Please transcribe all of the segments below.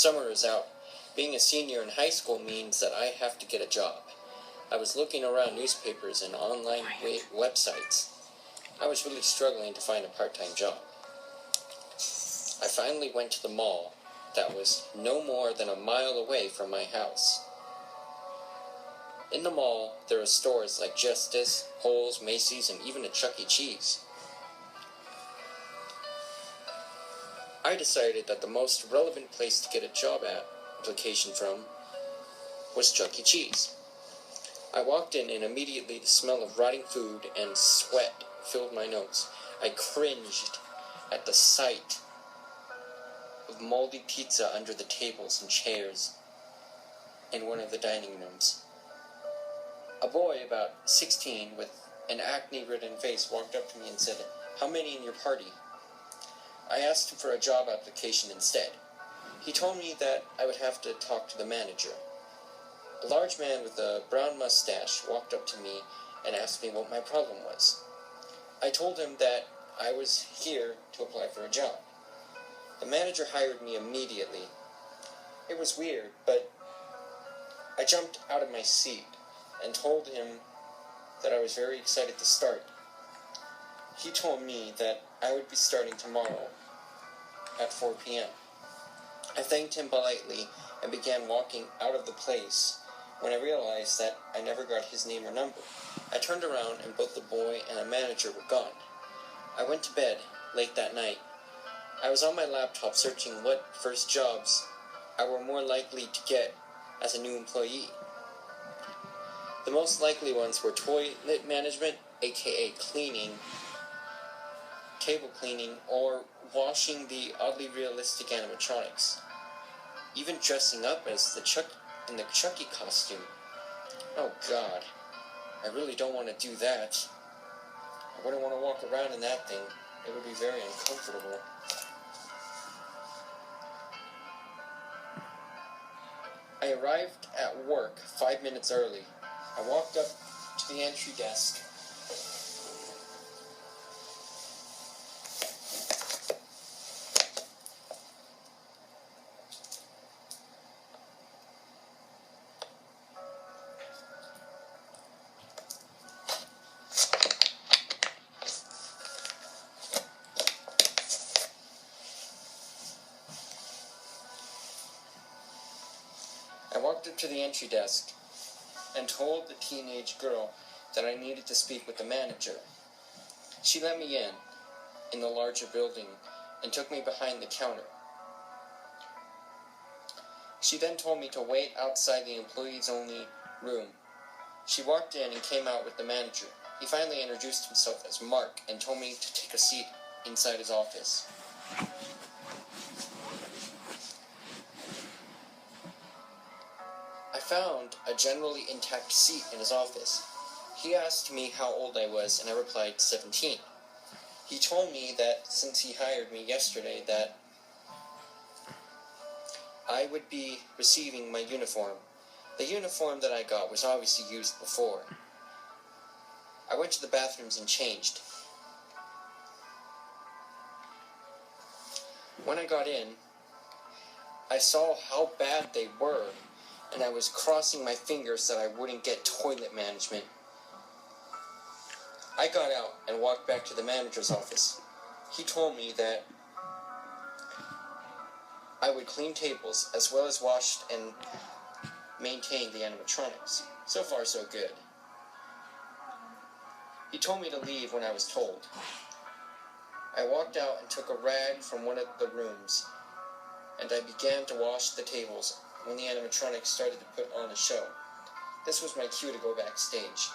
Summer is out. Being a senior in high school means that I have to get a job. I was looking around newspapers and online websites. I was really struggling to find a part-time job. I finally went to the mall that was no more than a mile away from my house. In the mall, there are stores like Justice, Kohl's, Macy's, and even a Chuck E. Cheese. I decided that the most relevant place to get a job application from was Chuck E. Cheese. I walked in and immediately the smell of rotting food and sweat filled my nose. I cringed at the sight of moldy pizza under the tables and chairs in one of the dining rooms. A boy about 16 with an acne-ridden face walked up to me and said, "How many in your party?" I asked him for a job application instead. He told me that I would have to talk to the manager. A large man with a brown mustache walked up to me and asked me what my problem was. I told him that I was here to apply for a job. The manager hired me immediately. It was weird, but I jumped out of my seat and told him that I was very excited to start. He told me that I would be starting tomorrow at 4 p.m. I thanked him politely and began walking out of the place when I realized that I never got his name or number. I turned around and both the boy and the manager were gone. I went to bed late that night. I was on my laptop searching what first jobs I were more likely to get as a new employee. The most likely ones were toilet management, aka cleaning, table cleaning, or washing the oddly realistic animatronics. Even dressing up as in the Chucky costume. Oh God, I really don't want to do that. I wouldn't want to walk around in that thing. It would be very uncomfortable. I arrived at work 5 minutes early. I walked up to the entry desk. And told the teenage girl that I needed to speak with the manager. She let me in the larger building, and took me behind the counter. She then told me to wait outside the employees-only room. She walked in and came out with the manager. He finally introduced himself as Mark and told me to take a seat inside his office. I found a generally intact seat in his office. He asked me how old I was, and I replied 17. He told me that since he hired me yesterday that I would be receiving my uniform. The uniform that I got was obviously used before. I went to the bathrooms and changed. When I got in, I saw how bad they were, and I was crossing my fingers that I wouldn't get toilet management. I got out and walked back to the manager's office. He told me that I would clean tables as well as wash and maintain the animatronics. So far, so good. He told me to leave when I was told. I walked out and took a rag from one of the rooms, and I began to wash the tables when the animatronics started to put on a show. This was my cue to go backstage.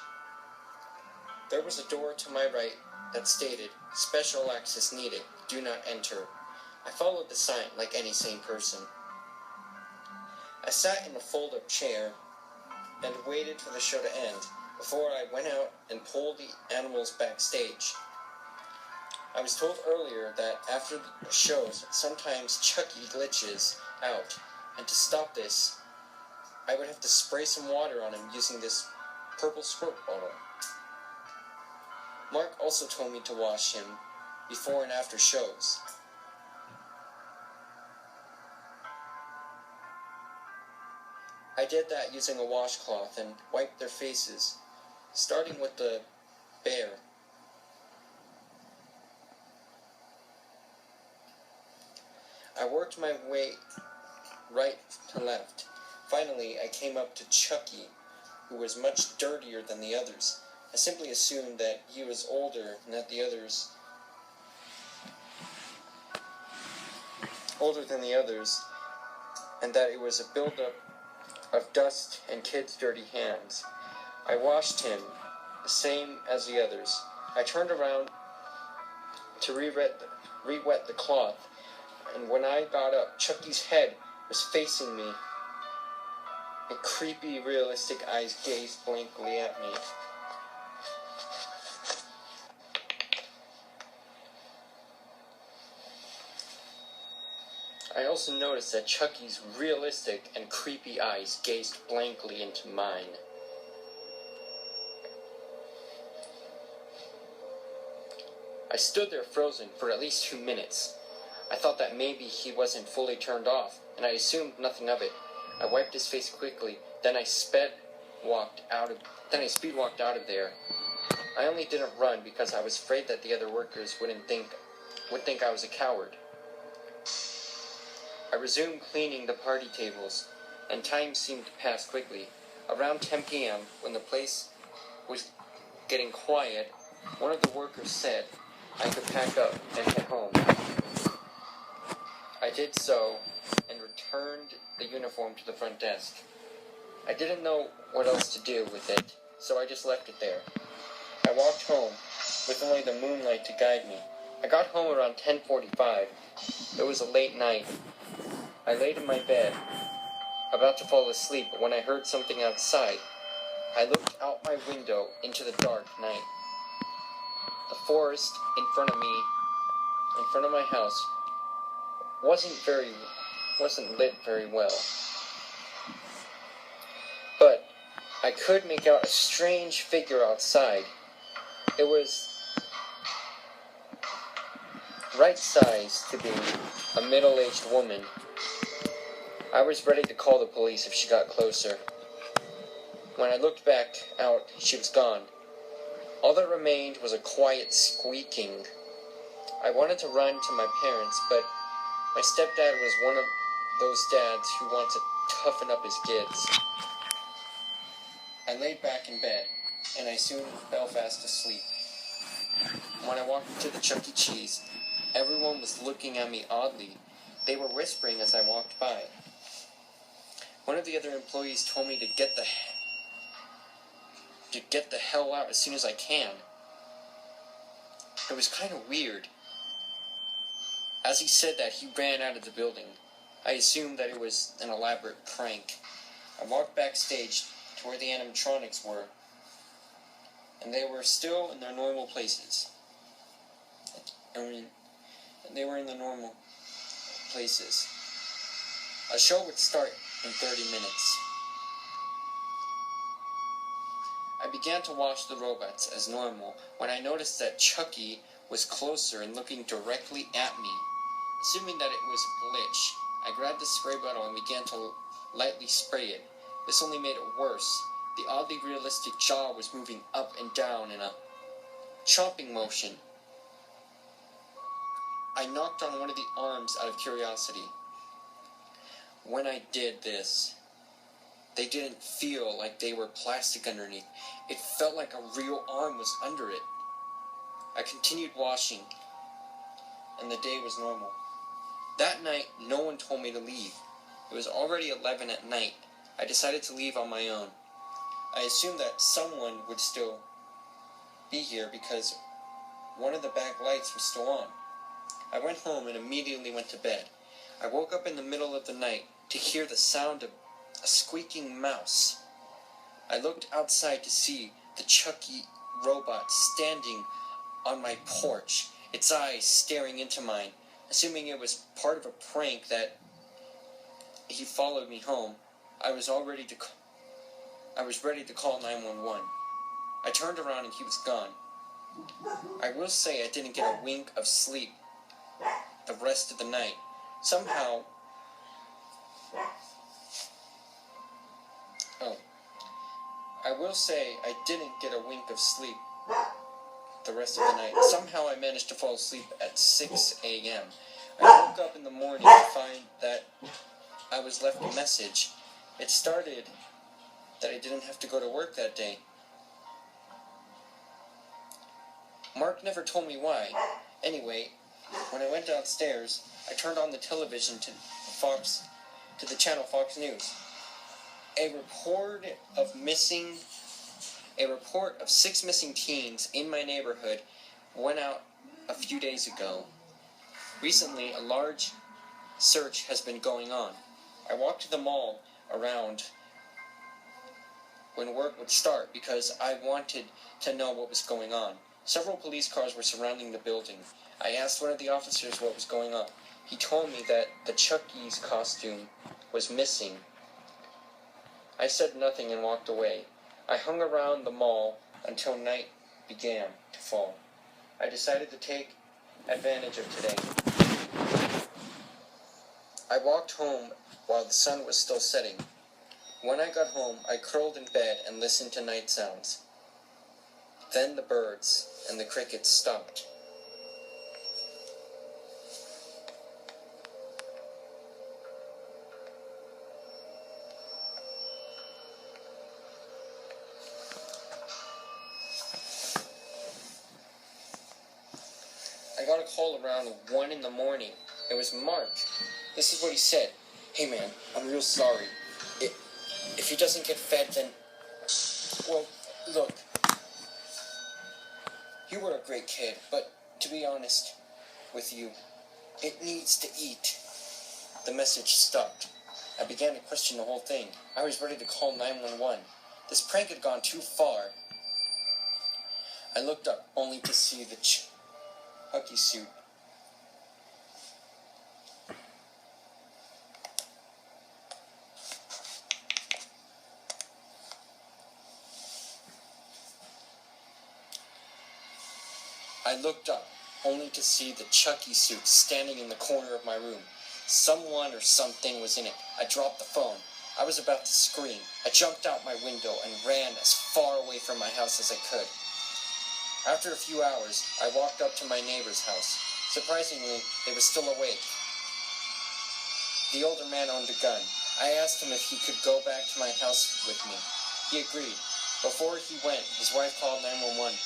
There was a door to my right that stated, "Special access needed, do not enter." I followed the sign like any sane person. I sat in a fold-up chair and waited for the show to end before I went out and pulled the animals backstage. I was told earlier that after the shows, sometimes Chucky glitches out, and to stop this, I would have to spray some water on him using this purple squirt bottle. Mark also told me to wash him before and after shows. I did that using a washcloth and wiped their faces, starting with the bear. I worked my way right to left. Finally, I came up to Chucky, who was much dirtier than the others. I simply assumed that he was older and that the others and that it was a buildup of dust and kids' dirty hands. I washed him, the same as the others. I turned around to re-wet the cloth, and when I got up, Chucky's head was facing me, and creepy, realistic eyes gazed blankly at me. I also noticed that Chucky's realistic and creepy eyes gazed blankly into mine. I stood there frozen for at least 2 minutes. I thought that maybe he wasn't fully turned off, and I assumed nothing of it. I wiped his face quickly, then I speed walked out of there. I only didn't run because I was afraid that the other workers would think I was a coward. I resumed cleaning the party tables, and time seemed to pass quickly. Around 10 p.m., when the place was getting quiet, one of the workers said I could pack up and head home. I did so, and returned the uniform to the front desk. I didn't know what else to do with it, so I just left it there. I walked home, with only the moonlight to guide me. I got home around 10:45. It was a late night. I laid in my bed, about to fall asleep, when I heard something outside. I looked out my window into the dark night. The forest in front of my house, wasn't lit very well. But I could make out a strange figure outside. It was right-sized to be a middle-aged woman. I was ready to call the police if she got closer. When I looked back out, she was gone. All that remained was a quiet squeaking. I wanted to run to my parents, but my stepdad was one of those dads who want to toughen up his kids. I laid back in bed, and I soon fell fast asleep. When I walked into the Chuck E. Cheese, everyone was looking at me oddly. They were whispering as I walked by. One of the other employees told me to get the hell out as soon as I can. It was kind of weird. As he said that, he ran out of the building. I assumed that it was an elaborate prank. I walked backstage to where the animatronics were, and they were still in their normal places. They were in the normal places. A show would start in 30 minutes. I began to watch the robots as normal when I noticed that Chucky was closer and looking directly at me. Assuming that it was a glitch, I grabbed the spray bottle and began to lightly spray it. This only made it worse. The oddly realistic jaw was moving up and down in a chomping motion. I knocked on one of the arms out of curiosity. When I did this, they didn't feel like they were plastic underneath. It felt like a real arm was under it. I continued washing, and the day was normal. That night, no one told me to leave. It was already 11 at night. I decided to leave on my own. I assumed that someone would still be here because one of the back lights was still on. I went home and immediately went to bed. I woke up in the middle of the night to hear the sound of a squeaking mouse. I looked outside to see the Chucky robot standing on my porch, its eyes staring into mine. Assuming it was part of a prank that he followed me home, I was ready to call 911. I turned around and he was gone. I will say I didn't get a wink of sleep the rest of the night. Somehow, Oh. I will say I didn't get a wink of sleep the rest of the night. Somehow I managed to fall asleep at 6 a.m. I woke up in the morning to find that I was left a message. It started that I didn't have to go to work that day. Mark never told me why. Anyway, when I went downstairs, I turned on the television to the channel Fox News. A report of 6 missing teens in my neighborhood went out a few days ago. Recently, a large search has been going on. I walked to the mall around when work would start because I wanted to know what was going on. Several police cars were surrounding the building. I asked one of the officers what was going on. He told me that the Chucky's costume was missing. I said nothing and walked away. I hung around the mall until night began to fall. I decided to take advantage of today. I walked home while the sun was still setting. When I got home, I curled in bed and listened to night sounds. Then the birds and the crickets stopped. I got a call around 1 in the morning. It was Mark. This is what he said. Hey man, I'm real sorry. If he doesn't get fed, then... Well, look. You were a great kid, but to be honest with you, it needs to eat. The message stopped. I began to question the whole thing. I was ready to call 911. This prank had gone too far. I looked up only to see the Chucky suit. I looked up only to see the Chucky suit standing in the corner of my room. Someone or something was in it. I dropped the phone. I was about to scream. I jumped out my window and ran as far away from my house as I could. After a few hours, I walked up to my neighbor's house. Surprisingly, they were still awake. The older man owned a gun. I asked him if he could go back to my house with me. He agreed. Before he went, his wife called 911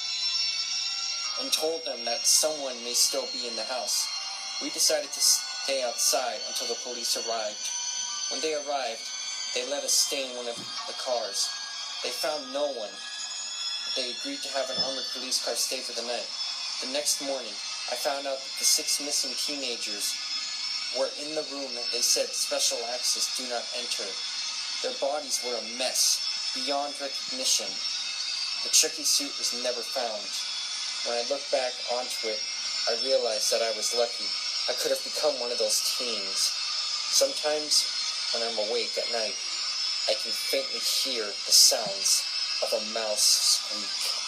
and told them that someone may still be in the house. We decided to stay outside until the police arrived. When they arrived, they let us stay in one of the cars. They found no one. They agreed to have an armored police car stay for the night. The next morning, I found out that the 6 missing teenagers were in the room that they said special access do not enter. Their bodies were a mess, beyond recognition. The Chucky suit was never found. When I look back onto it, I realized that I was lucky. I could have become one of those teens. Sometimes, when I'm awake at night, I can faintly hear the sounds of a mouse squeak.